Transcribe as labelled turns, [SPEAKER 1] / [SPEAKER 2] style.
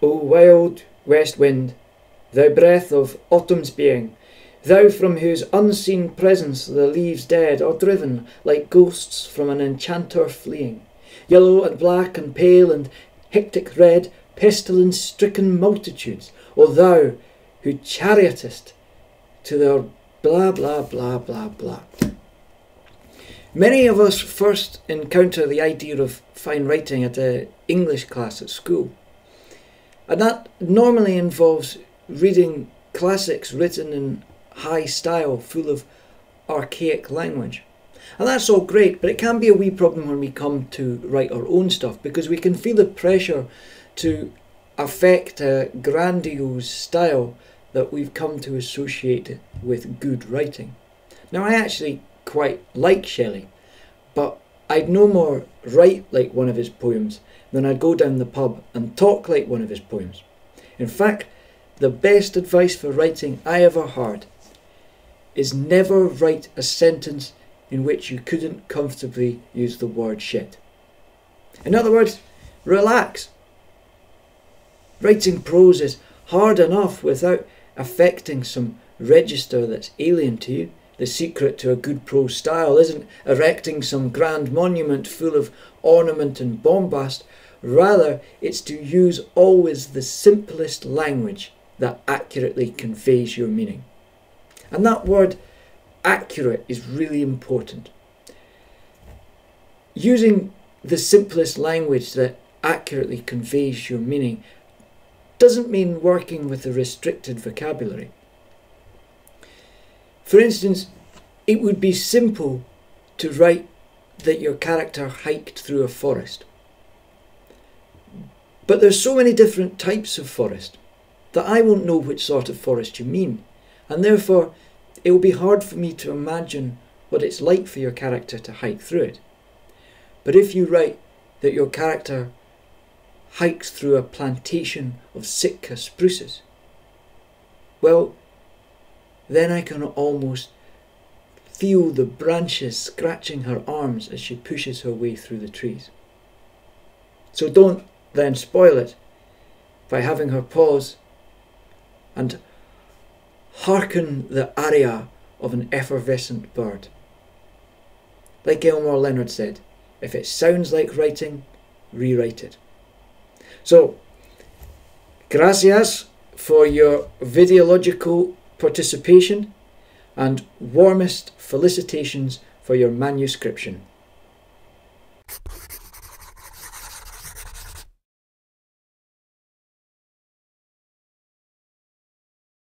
[SPEAKER 1] O wild west wind, thou breath of autumn's being, thou from whose unseen presence the leaves dead are driven like ghosts from an enchanter fleeing, yellow and black and pale and hectic red, pestilence-stricken multitudes, O thou who chariotest to their blah blah blah blah blah. Many of us first encounter the idea of fine writing at an English class at school, and that normally involves reading classics written in high style, full of archaic language. And that's all great, but it can be a wee problem when we come to write our own stuff, because we can feel the pressure to affect a grandiose style that we've come to associate with good writing. Now, I actually quite like Shelley, but I'd no more write like one of his poems than I'd go down the pub and talk like one of his poems. In fact, the best advice for writing I ever heard is never write a sentence in which you couldn't comfortably use the word shit. In other words, relax. Writing prose is hard enough without affecting some register that's alien to you. The secret to a good prose style isn't erecting some grand monument full of ornament and bombast. Rather, it's to use always the simplest language that accurately conveys your meaning. And that word accurate is really important. Using the simplest language that accurately conveys your meaning doesn't mean working with a restricted vocabulary. For instance, it would be simple to write that your character hiked through a forest. But there's so many different types of forest that I won't know which sort of forest you mean, and therefore it will be hard for me to imagine what it's like for your character to hike through it. But if you write that your character hikes through a plantation of Sitka spruces, well, then I can almost feel the branches scratching her arms as she pushes her way through the trees. So don't then spoil it by having her pause and hearken the aria of an effervescent bird. Like Elmore Leonard said, if it sounds like writing, rewrite it. So, gracias for your videological participation, and warmest felicitations for your manuscription.